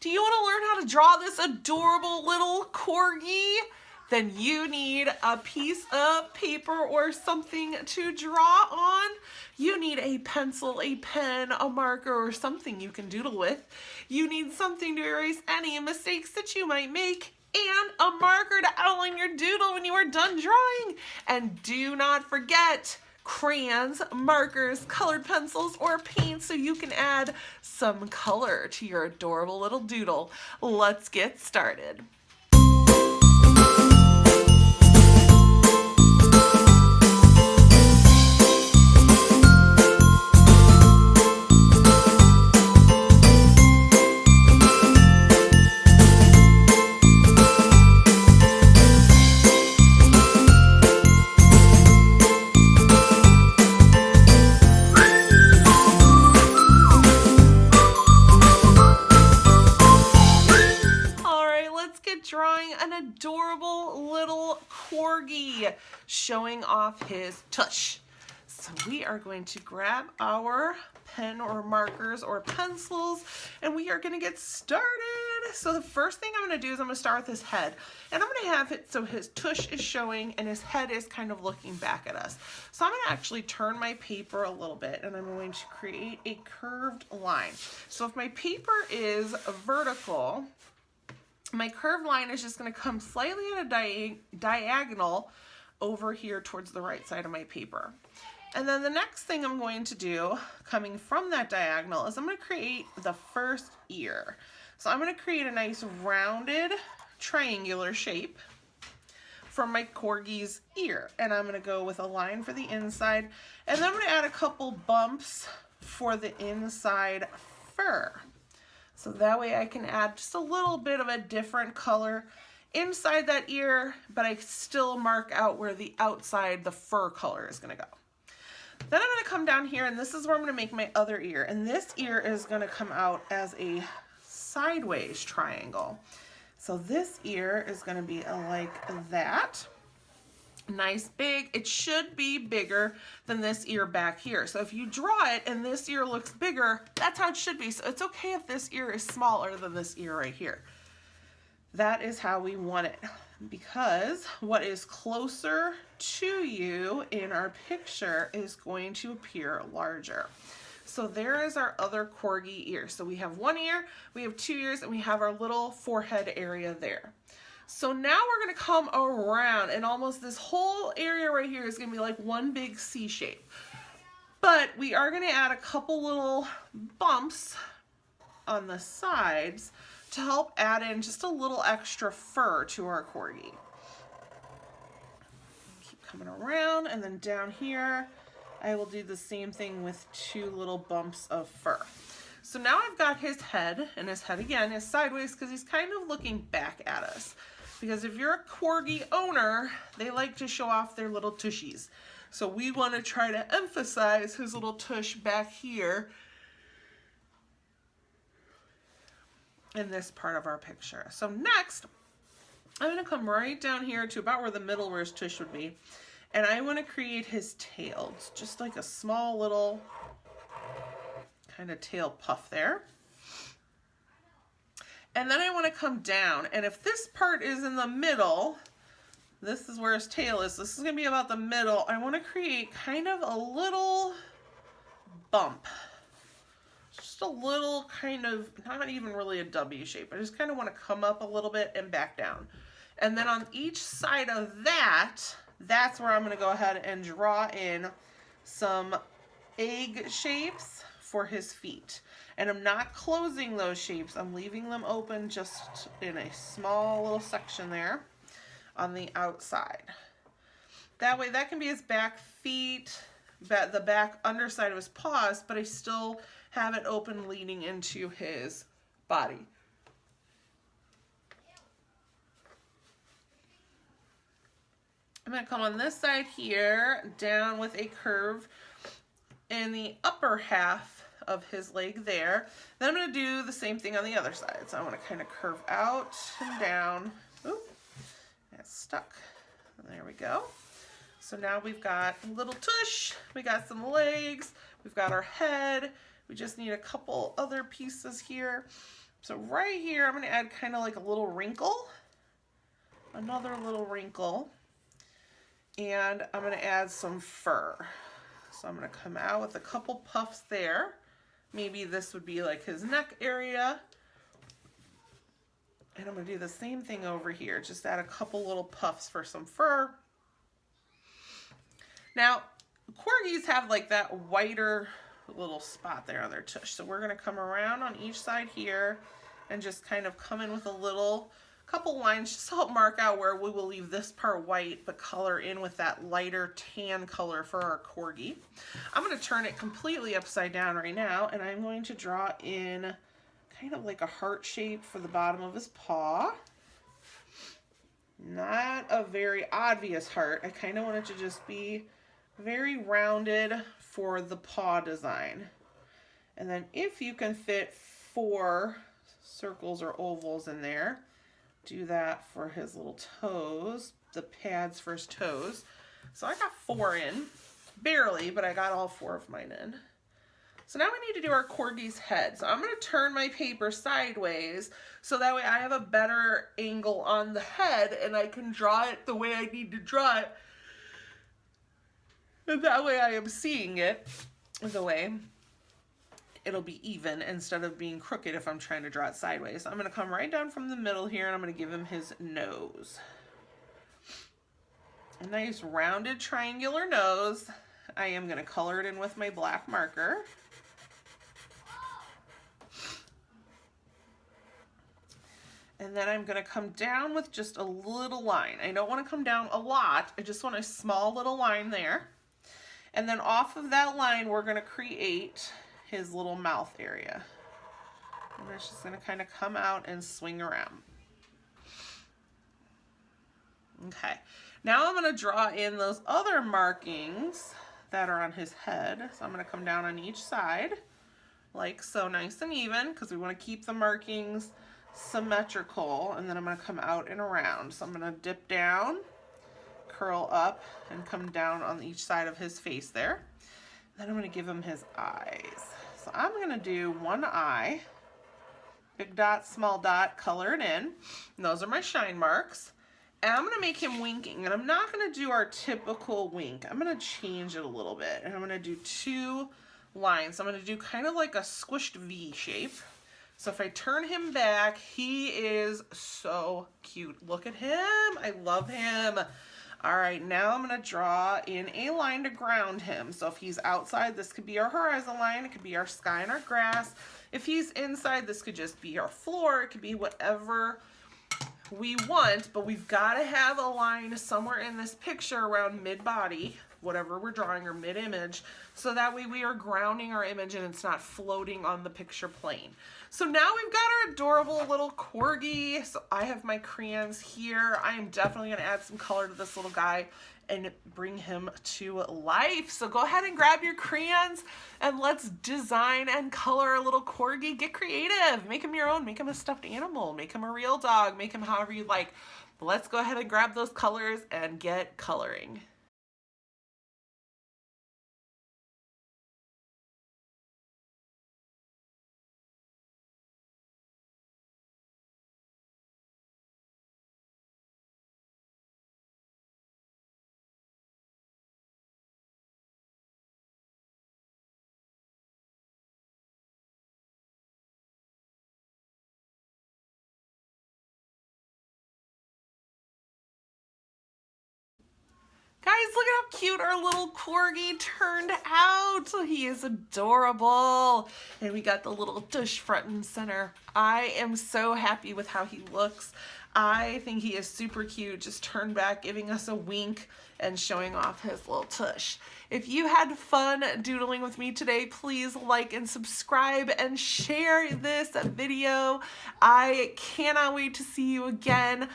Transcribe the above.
Do you want to learn how to draw this adorable little corgi? Then you need a piece of paper or something to draw on. You need a pencil, a pen, a marker, or something you can doodle with. You need something to erase any mistakes that you might make, and a marker to outline your doodle when you are done drawing. And do not forget crayons, markers, colored pencils, or paint so you can add some color to your adorable little doodle. Let's get started. Drawing an adorable little corgi showing off his tush. So we are going to grab our pen or markers or pencils and we are going to get started. So the first thing I'm going to do is I'm going to start with his head, and I'm going to have it so his tush is showing and his head is kind of looking back at us. So I'm going to actually turn my paper a little bit and I'm going to create a curved line. So if my paper is vertical, my curved line is just going to come slightly at a diagonal over here towards the right side of my paper. And then the next thing I'm going to do, coming from that diagonal, is I'm going to create the first ear. So I'm going to create a nice rounded triangular shape for my corgi's ear. And I'm going to go with a line for the inside. And then I'm going to add a couple bumps for the inside fur. So that way I can add just a little bit of a different color inside that ear, but I still mark out where the outside, the fur color is going to go. Then I'm going to come down here, and this is where I'm going to make my other ear. And this ear is going to come out as a sideways triangle. So this ear is going to be like that. Nice big. It should be bigger than this ear back here. So if you draw it and this ear looks bigger, that's how it should be. So it's okay if this ear is smaller than this ear right here. That is how we want it, because what is closer to you in our picture is going to appear larger. So there is our other corgi ear. So we have one ear, we have two ears, and we have our little forehead area there. So now we're going to come around, and almost this whole area right here is going to be like one big C shape. But we are going to add a couple little bumps on the sides to help add in just a little extra fur to our corgi. Keep coming around, and then down here I will do the same thing with two little bumps of fur. So now I've got his head, and his head again is sideways because he's kind of looking back at us. Because if you're a corgi owner, they like to show off their little tushies. So we want to try to emphasize his little tush back here in this part of our picture. So next, I'm going to come right down here to about where the middle where his tush would be. And I want to create his tail. It's just like a small little kind of tail puff there. And then I want to come down, and if this part is in the middle, this is where his tail is, this is going to be about the middle, I want to create kind of a little bump. Just a little kind of, not even really a W shape, I just kind of want to come up a little bit and back down. And then on each side of that, that's where I'm going to go ahead and draw in some egg shapes for his feet. And I'm not closing those shapes, I'm leaving them open just in a small little section there on the outside. That way that can be his back feet, the back underside of his paws, but I still have it open leading into his body. I'm going to come on this side here, down with a curve in the upper half of his leg there. Then I'm going to do the same thing on the other side. So I want to kind of curve out and down. Oop, that's stuck. There we go. So now we've got a little tush, we got some legs, we've got our head, we just need a couple other pieces here. So right here, I'm going to add kind of like a little wrinkle, another little wrinkle, and I'm going to add some fur. So I'm going to come out with a couple puffs there. Maybe this would be like his neck area. And I'm going to do the same thing over here. Just add a couple little puffs for some fur. Now, Corgis have like that whiter little spot there on their tush. So we're going to come around on each side here and just kind of come in with a couple lines just to help mark out where we will leave this part white but color in with that lighter tan color for our Corgi. I'm going to turn it completely upside down right now, and I'm going to draw in kind of like a heart shape for the bottom of his paw. Not a very obvious heart. I kind of want it to just be very rounded for the paw design. And then if you can fit 4 circles or ovals in there, do that for his little toes, the pads for his toes. So I got 4 in, barely, but I got all 4 of mine in. So now we need to do our Corgi's head. So I'm going to turn my paper sideways so that way I have a better angle on the head and I can draw it the way I need to draw it. And that way I am seeing it the way it'll be even instead of being crooked if I'm trying to draw it sideways. So I'm going to come right down from the middle here and I'm going to give him his nose. A nice rounded triangular nose. I am going to color it in with my black marker. And then I'm going to come down with just a little line. I don't want to come down a lot. I just want a small little line there. And then off of that line, we're going to create his little mouth area. And it's just going to kind of come out and swing around. Okay. Now I'm going to draw in those other markings that are on his head. So I'm going to come down on each side, like so, nice and even, because we want to keep the markings symmetrical. And then I'm going to come out and around. So I'm going to dip down, curl up, and come down on each side of his face there. Then I'm going to give him his eyes. So I'm going to do one eye, big dot, small dot, color it in. And those are my shine marks. And I'm going to make him winking. And I'm not going to do our typical wink. I'm going to change it a little bit. And I'm going to do 2 lines. I'm going to do kind of like a squished V shape. So if I turn him back, he is so cute. Look at him. I love him. All right, now I'm going to draw in a line to ground him. So if he's outside, this could be our horizon line. It could be our sky and our grass. If he's inside, this could just be our floor. It could be whatever we want, but we've got to have a line somewhere in this picture around mid-body, whatever we're drawing, or mid-image, so that way we are grounding our image and it's not floating on the picture plane. So now we've got our adorable little Corgi. So I have my crayons here. I am definitely going to add some color to this little guy and bring him to life. So go ahead and grab your crayons and let's design and color our little Corgi. Get creative. Make him your own. Make him a stuffed animal. Make him a real dog. Make him however you like. But let's go ahead and grab those colors and get coloring. Guys, look at how cute our little Corgi turned out. He is adorable. And we got the little tush front and center. I am so happy with how he looks. I think he is super cute, just turned back, giving us a wink and showing off his little tush. If you had fun doodling with me today, please like and subscribe and share this video. I cannot wait to see you again.